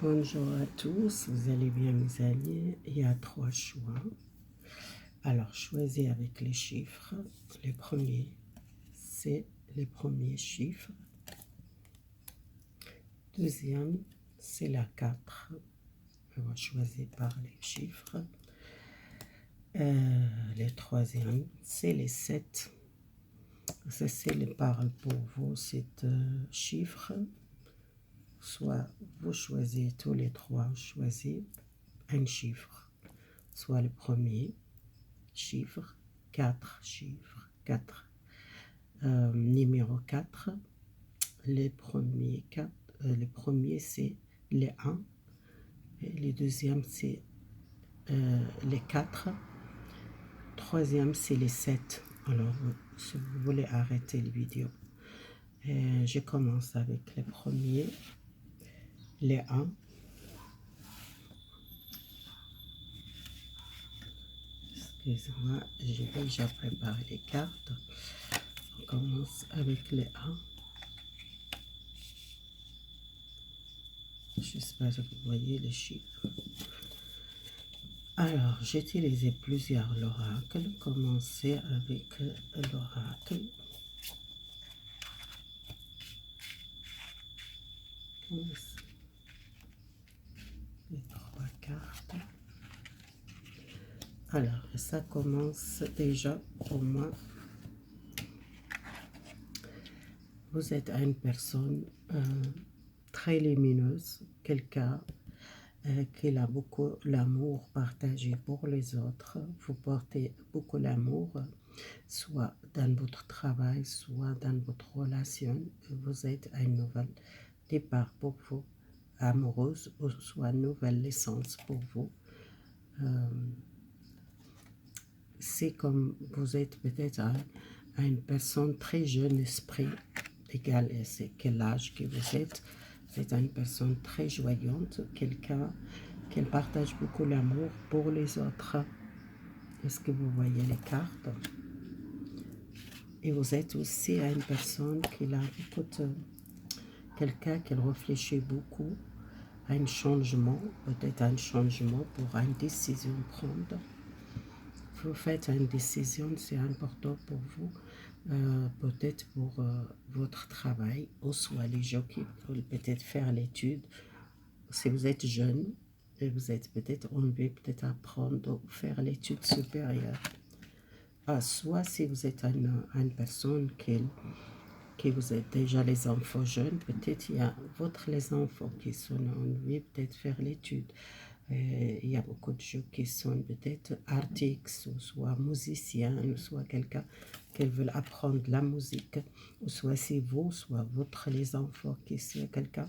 Bonjour à tous, vous allez bien mes amis? Il y a 3 choix. Alors choisis avec les chiffres. Les premiers, c'est les premiers chiffres. Deuxième, c'est la 4. On va choisir par les chiffres. Les troisième, c'est les 7. Ça, c'est les paroles pour vous, c'est chiffres. Soit vous choisissez tous les 3, choisissez un chiffre. Soit le premier chiffre, 4 chiffres, 4. Numéro 4, les premiers c'est les 1, et les deuxièmes c'est les 4, troisième c'est les 7. Alors si vous voulez arrêter la vidéo, je commence avec les premiers, les 1. Excusez-moi, j'ai déjà préparé les cartes. On commence avec les 1. J'espère que vous voyez les chiffres. Alors, j'ai utilisé plusieurs oracles. Commencer avec l'oracle. Les 3 cartes. Alors, ça commence déjà pour moi. Vous êtes une personne très lumineuse, quelqu'un qui a beaucoup l'amour partagé pour les autres. Vous portez beaucoup l'amour, soit dans votre travail, soit dans votre relation. Vous êtes un nouvel départ pour vous, amoureuse, ou soit nouvelle naissance pour vous. C'est comme vous êtes peut-être une personne très jeune esprit, égal à quel âge que vous êtes. Vous êtes une personne très joyeuse, quelqu'un qui partage beaucoup l'amour pour les autres. Est-ce que vous voyez les cartes? Et vous êtes aussi une personne qui a beaucoup de... quelqu'un qui réfléchit beaucoup à un changement, peut-être un changement pour une décision prendre. Vous faites une décision, c'est important pour vous, peut-être pour votre travail, ou soit les gens qui veulent peut-être faire l'étude. Si vous êtes jeune, et vous êtes peut-être envie peut-être apprendre ou faire l'étude supérieure. Soit si vous êtes une personne qui vous êtes déjà les enfants jeunes, peut-être il y a les enfants qui sont envie peut-être faire l'étude. Il y a beaucoup de gens qui sont peut-être artistes, ou soit musiciens, ou soit quelqu'un qui veut apprendre la musique, ou soit c'est vous, soit les enfants qui sont quelqu'un,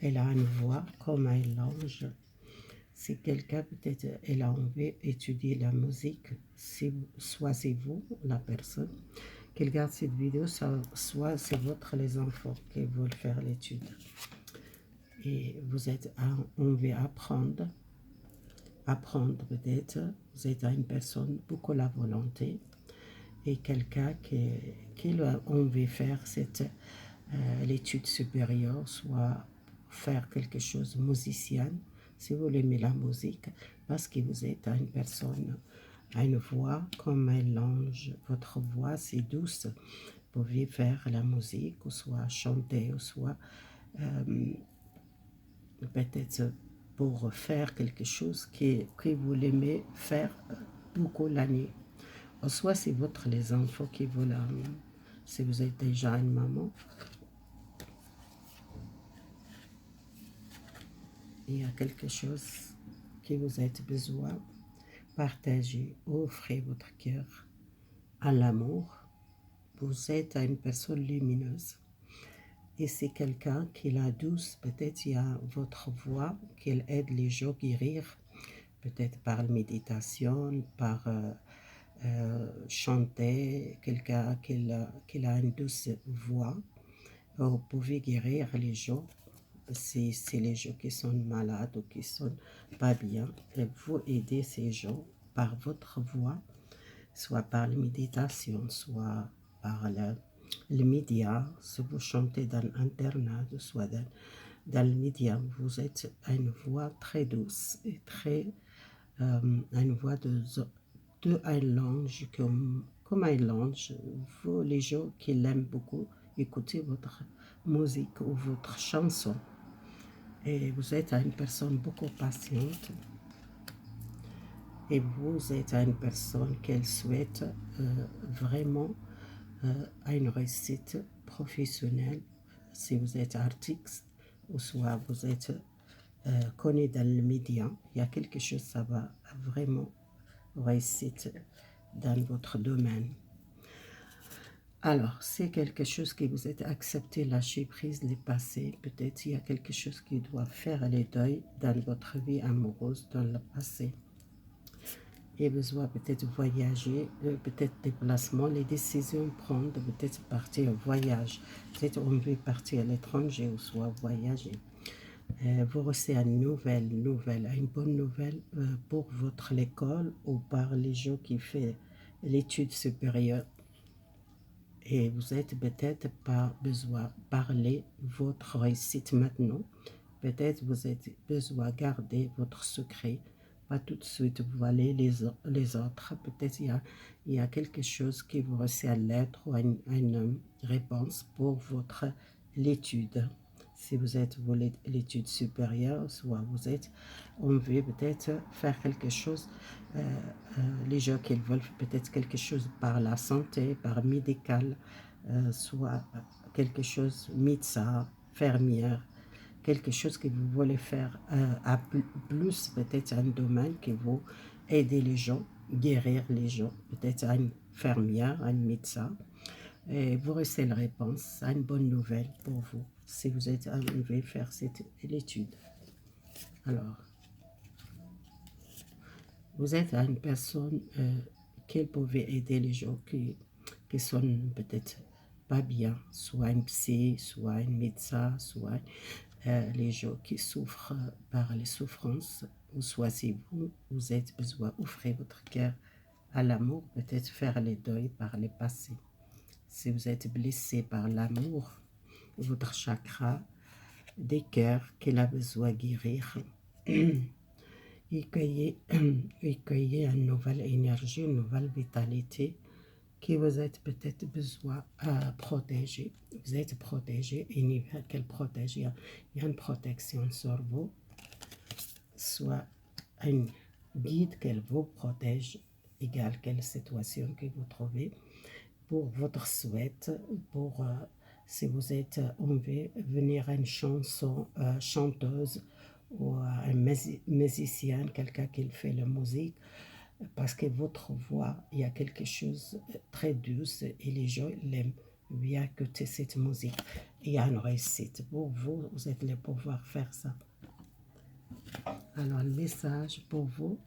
elle a une voix comme un ange. Si quelqu'un peut-être elle a envie d'étudier la musique, soit c'est vous, la personne qui regarde cette vidéo, soit c'est les enfants qui veulent faire l'étude. Et vous êtes envie d'apprendre. Peut-être, vous êtes une personne beaucoup la volonté, et quelqu'un qui a envie de faire l'étude supérieure, soit faire quelque chose musicien, si vous aimez la musique, parce que vous êtes une personne à une voix comme un ange. Votre voix c'est douce, vous pouvez faire la musique, ou soit chanter, ou soit peut-être pour faire quelque chose que vous aimez faire beaucoup l'année. Ou soit c'est les enfants qui veulent, si vous êtes déjà une maman, il y a quelque chose que vous avez besoin, partagez, offrez votre cœur à l'amour. Vous êtes une personne lumineuse. Et c'est quelqu'un qui la douce, peut-être il y a votre voix, qu'elle aide les gens à guérir, peut-être par la méditation, par chanter, quelqu'un qui a une douce voix. Vous pouvez guérir les gens, si c'est les gens qui sont malades ou qui sont pas bien, et vous aidez ces gens par votre voix, soit par la méditation, soit par les médias, si vous chantez dans Internet, soit dans dans le médium. Vous êtes à une voix très douce et très, à une voix de un ange, comme un ange. Vous, les gens qui l'aiment beaucoup, écoutez votre musique ou votre chanson. Et vous êtes à une personne beaucoup patiente. Et vous êtes à une personne qu'elle souhaite vraiment à une réussite professionnelle. Si vous êtes artiste, ou soit vous êtes connu dans le média, il y a quelque chose, ça va vraiment réussir dans votre domaine. Alors, c'est quelque chose que vous êtes accepté, lâcher prise, les passés. Peut-être il y a quelque chose qui doit faire les deuils dans votre vie amoureuse, dans le passé. Et besoin peut-être voyager, peut-être déplacement, les décisions prendre, peut-être partir au voyage. Peut-être on veut partir à l'étranger ou soit voyager. Vous recevez une nouvelle, une bonne nouvelle pour votre école ou par les gens qui font l'étude supérieure. Et vous êtes peut-être pas besoin de parler votre réussite maintenant. Peut-être vous avez besoin de garder votre secret. Pas tout de suite voiler les autres. Peut-être il y a quelque chose qui vous reçoit à lettre ou une réponse pour votre l'étude. Si vous êtes l'étude supérieure, soit vous êtes, on veut peut-être faire quelque chose, les gens qui veulent peut-être quelque chose par la santé, par médical, soit quelque chose médecin, fermière, quelque chose que vous voulez faire à plus, peut-être un domaine qui vous aider les gens, guérir les gens, peut-être une infirmière, un médecin. Et vous recevez la réponse, une bonne nouvelle pour vous, si vous êtes arrivé à faire cette étude. Alors, vous êtes une personne qui pouvait aider les gens qui sont peut-être pas bien, soit un psy, soit un médecin, soit les gens qui souffrent par les souffrances, ou soit si vous êtes besoin d'offrir votre cœur à l'amour, peut-être faire les deuils par le passé. Si vous êtes blessé par l'amour, votre chakra des cœurs qu'il a besoin de guérir, accueillez une nouvelle énergie, une nouvelle vitalité que vous êtes peut-être besoin à protéger. Vous êtes protégé, univers qu'elle protège. Il y a une protection sur vous, soit un guide qu'elle vous protège, égale quelle situation que vous trouvez, pour votre souhait, pour si vous êtes, on veut venir à une chanson, chanteuse ou un musicien, quelqu'un qui fait la musique, parce que votre voix, il y a quelque chose de très douce et les gens l'aiment bien écouter cette musique. Il y a une réussite. Pour vous, vous êtes là pour pouvoir faire ça. Alors, le message pour vous,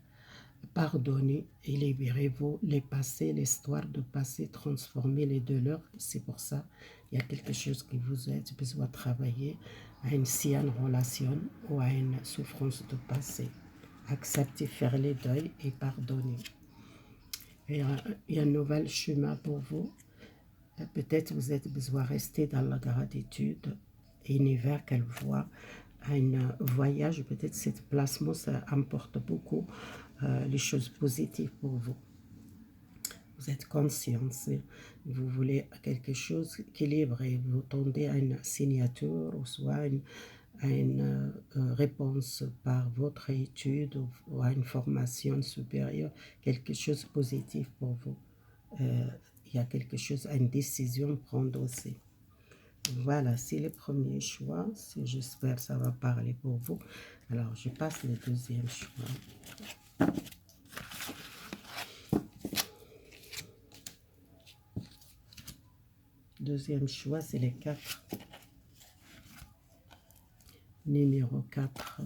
pardonnez et libérez-vous les passés, l'histoire de passé, transformez les douleurs. C'est pour ça, il y a quelque chose que vous êtes besoin de travailler à une ancienne relation ou à une souffrance de passé. Acceptez, faire les deuils et pardonner. Et il y a un nouvel chemin pour vous. Peut-être vous avez besoin de rester dans la gratitude. Univers qu'elle voit, un voyage, peut-être cette placement, ça apporte beaucoup les choses positives pour vous. Vous êtes conscient, vous voulez quelque chose d'équilibré, et vous tendez à une signature ou soit à une réponse par votre étude ou à une formation supérieure, quelque chose de positif pour vous. Il y a quelque chose, une décision à prendre aussi. Voilà, c'est le premier choix. J'espère que ça va parler pour vous. Alors, je passe le deuxième choix. Deuxième choix, c'est les 4. Numéro 4.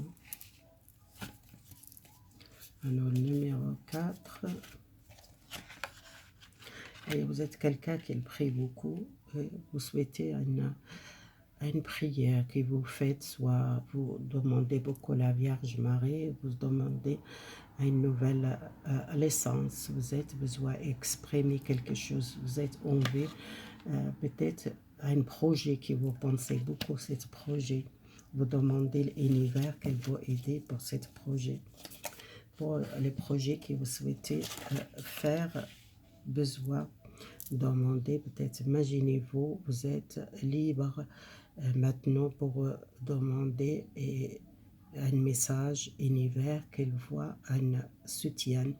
Alors, numéro 4. Et vous êtes quelqu'un qui prie beaucoup. Vous souhaitez une prière que vous faites, soit vous demandez beaucoup la Vierge Marie, vous demandez une nouvelle naissance, vous êtes besoin d'exprimer quelque chose, vous êtes envie, peut-être un projet que vous pensez beaucoup, ce projet, vous demandez l'univers qu'elle va aider pour ce projet. Pour les projets que vous souhaitez faire, besoin, demander, peut-être imaginez-vous, vous êtes libre maintenant pour demander un message univers qu'elle voit un soutien,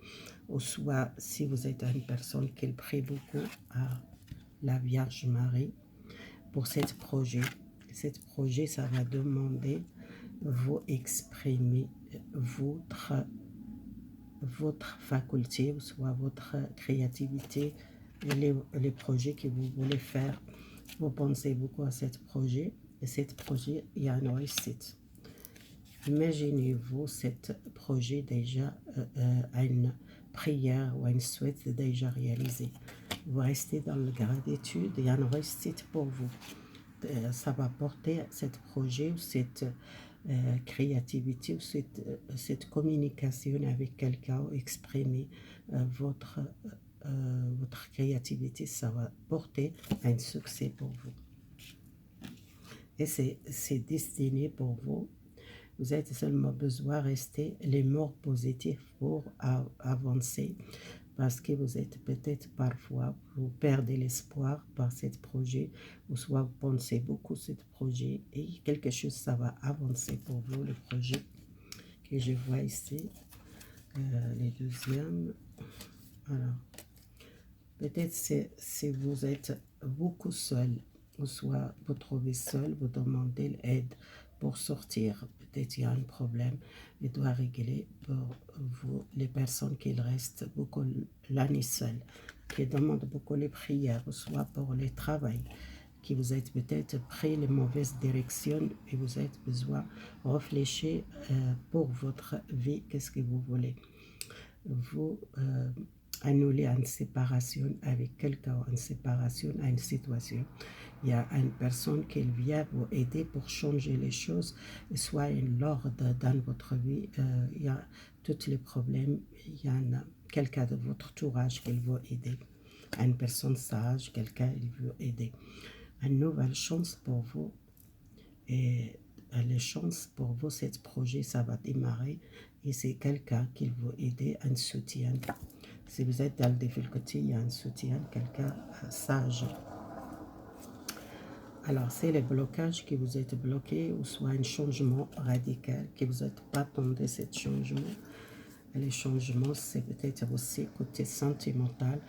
ou soit si vous êtes une personne qui prie beaucoup à la Vierge Marie pour ce projet. Ce projet, ça va demander vous exprimer votre faculté, soit votre créativité, et les projets que vous voulez faire. Vous pensez beaucoup à ce projet, et ce projet, il y a une réussite. Imaginez-vous ce projet déjà, une prière ou un souhait déjà réalisé. Vous restez dans la gratitude, il y a une réussite pour vous. Ça va porter ce projet ou cette créativité ou cette communication avec quelqu'un, exprimer votre créativité, ça va porter un succès pour vous. Et c'est destiné pour vous. Vous avez seulement besoin de rester les mots positifs pour avancer, parce que vous êtes peut-être parfois, vous perdez l'espoir par ce projet, ou soit vous pensez beaucoup à ce projet, et quelque chose, ça va avancer pour vous, le projet que je vois ici. Les deuxièmes, alors, peut-être si vous êtes beaucoup seul, ou soit vous trouvez seul, vous demandez l'aide pour sortir. Peut-être il y a un problème, il doit régler pour vous, les personnes qui restent beaucoup l'année seule, qui demandent beaucoup les prières, ou soit pour le travail, qui vous êtes peut-être pris les mauvaises directions et vous avez besoin de réfléchir pour votre vie, qu'est-ce que vous voulez. Vous annuler une séparation avec quelqu'un, une séparation à une situation. Il y a une personne qui vient vous aider pour changer les choses, soit l'ordre dans votre vie. Il y a tous les problèmes, il y a quelqu'un de votre entourage qui va aider. Une personne sage, quelqu'un qui veut aider. Une nouvelle chance pour vous. Et les chances pour vous, ce projet, ça va démarrer. Et c'est quelqu'un qui va aider, un soutien. Si vous êtes dans la difficulté, il y a un soutien, quelqu'un sage. Alors, c'est le blocage qui vous êtes bloqué, ou soit un changement radical, que vous n'êtes pas attendu ce changement. Et les changements, c'est peut-être aussi côté sentimental.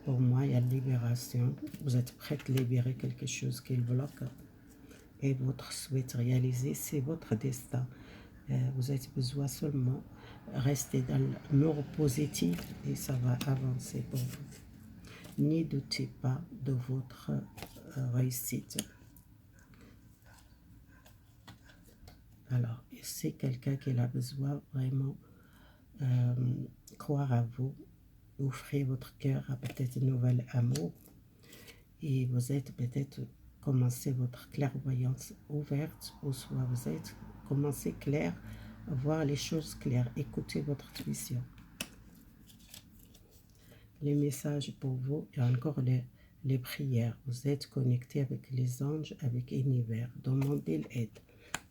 Pour moi, il y a libération. Vous êtes prêt à libérer quelque chose qui bloque. Et votre souhait réalisé, c'est votre destin. Vous avez besoin seulement rester dans le mur positif et ça va avancer pour vous. N'y doutez pas de votre réussite. Alors, c'est quelqu'un qui a besoin vraiment croire à vous, offrir votre cœur à peut-être un nouvel amour, et vous êtes peut-être commencé votre clairvoyance ouverte, ou soit vous êtes commencé clair, voir les choses claires, écoutez votre intuition. Les messages pour vous, et encore les prières, vous êtes connecté avec les anges, avec l'univers, demandez l'aide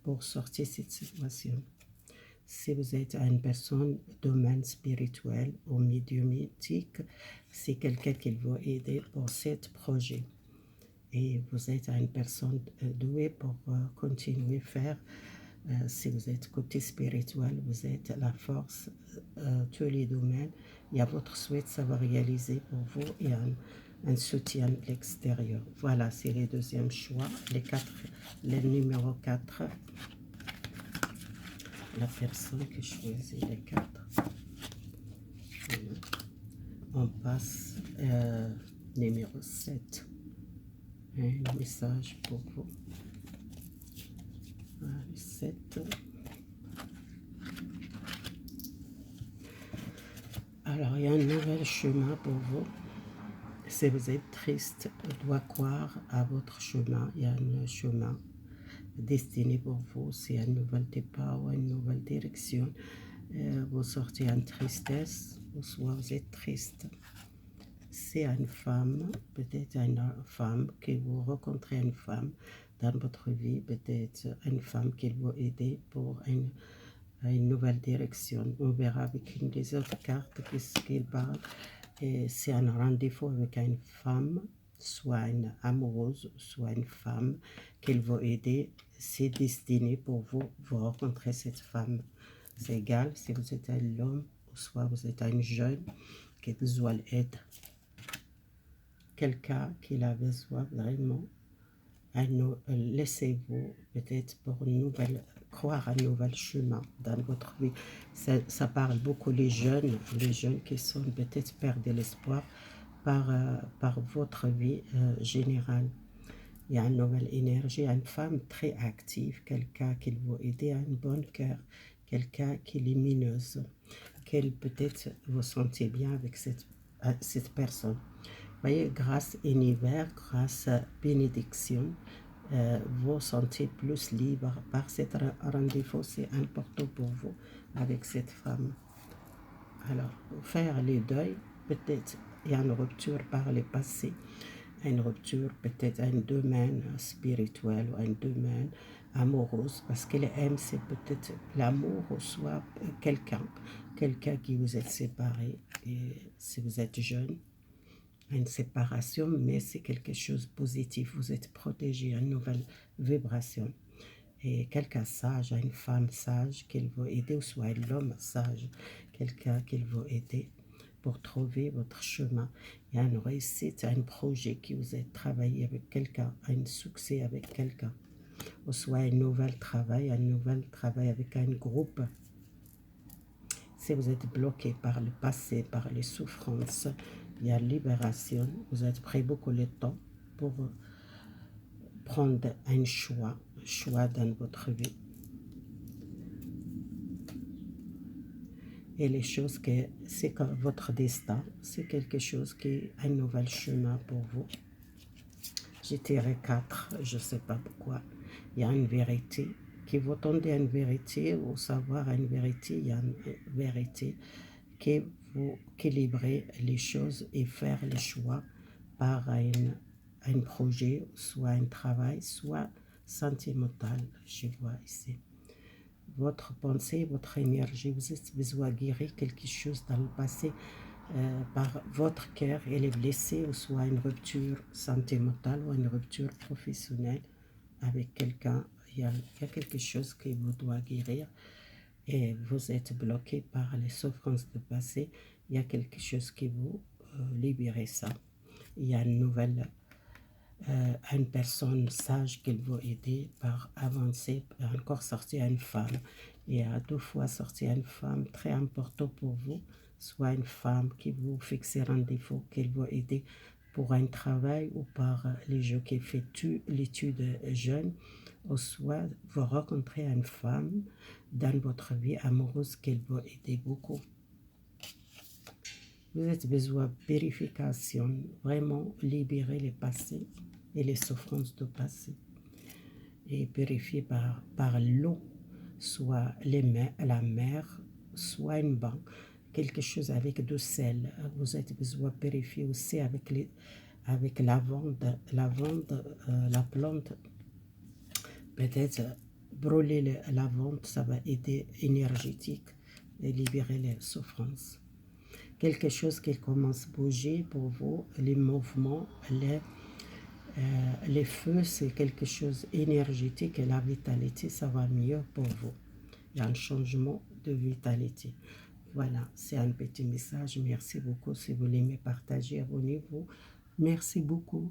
pour sortir de cette situation. Si vous êtes une personne domaine spirituel ou médiumnique, c'est quelqu'un qui va aider pour ce projet. Et vous êtes une personne douée pour continuer à faire. Si vous êtes côté spirituel, vous êtes la force, tous les domaines. Il y a votre souhait, ça va réaliser pour vous, et un soutien de l'extérieur. Voilà, c'est les deuxièmes choix. Le numéro 4. La personne qui choisit les 4. On passe numéro 7. Un message pour vous. Voilà, 7. Alors, il y a un nouvel chemin pour vous. Si vous êtes triste, vous devez croire à votre chemin. Il y a un chemin destiné pour vous. C'est un nouvel départ ou une nouvelle direction. Vous sortez en tristesse, ou soit vous êtes triste. C'est une femme, peut-être une femme, que vous rencontrez une femme. dans votre vie, peut-être une femme qui va aider pour une nouvelle direction. On verra avec une des autres cartes qu'est-ce qu'il parle. Et c'est un rendez-vous avec une femme, soit une amoureuse, soit une femme qu'il va aider. C'est destiné pour vous, vous rencontrer cette femme. C'est égal si vous êtes un homme ou soit vous êtes un jeune qui a besoin d'aide. Quelqu'un qui a besoin vraiment, laissez-vous peut-être pour une nouvelle, croire un nouvel chemin dans votre vie. Ça parle beaucoup les jeunes qui sont peut-être perdus l'espoir par votre vie générale. Il y a une nouvelle énergie, une femme très active, quelqu'un qui va aider à un bon cœur, quelqu'un qui est lumineuse, qu'elle peut-être vous sentez bien avec cette personne. Voyez, grâce à univers, grâce à bénédiction, vous sentez plus libre par cet rendez-vous. C'est important pour vous avec cette femme. Alors, faire les deuils, peut-être il y a une rupture par le passé, une rupture peut-être un domaine spirituel ou un domaine amoureux, parce qu'elle aime, c'est peut-être l'amour ou soit quelqu'un qui vous êtes séparé, et si vous êtes jeune, une séparation, mais c'est quelque chose de positif, vous êtes protégé, une nouvelle vibration. Et quelqu'un sage, une femme sage qui va aider, ou soit l'homme sage, quelqu'un qui va aider pour trouver votre chemin. Il y a une réussite, un projet qui vous êtes travaillé avec quelqu'un, un succès avec quelqu'un, ou soit un nouvel travail avec un groupe. Si vous êtes bloqué par le passé, par les souffrances, il y a libération. Vous êtes pris beaucoup de temps pour prendre un choix dans votre vie. Et les choses que c'est comme votre destin, c'est quelque chose qui est un nouvel chemin pour vous. J'ai tiré 4, je ne sais pas pourquoi. Il y a une vérité qui vous tendez à une vérité, ou savoir une vérité, il y a une vérité qui vous équilibrez les choses et faire les choix par un projet, soit un travail, soit sentimental, je vois ici. Votre pensée, votre énergie, vous avez besoin de guérir quelque chose dans le passé par votre cœur, elle est blessée, ou soit une rupture sentimentale ou une rupture professionnelle avec quelqu'un. Il y a quelque chose qui vous doit guérir et vous êtes bloqué par les souffrances du passé. Il y a quelque chose qui vous libère ça. Il y a une personne sage qui va aider par avancer, encore sortir une femme. Il y a 2 fois sortir une femme très importante pour vous, soit une femme qui vous fixe rendez-vous, qu'elle va aider pour un travail ou par les jeux qui fait l'étude jeune, ou soit vous rencontrez une femme dans votre vie amoureuse qu'elle va aider beaucoup. Vous avez besoin de purification, vraiment libérer les passés et les souffrances du passé. Et purifier par l'eau, soit la mer, soit une banque, quelque chose avec du sel. Vous avez besoin de purifier aussi avec la plante. Peut-être brûler la lavande, ça va aider énergétique et libérer les souffrances. Quelque chose qui commence à bouger pour vous, les mouvements, les feux, c'est quelque chose énergétique et la vitalité, ça va mieux pour vous. Il y a un changement de vitalité. Voilà, c'est un petit message. Merci beaucoup. Si vous l'aimez, partagez, abonnez-vous. Merci beaucoup.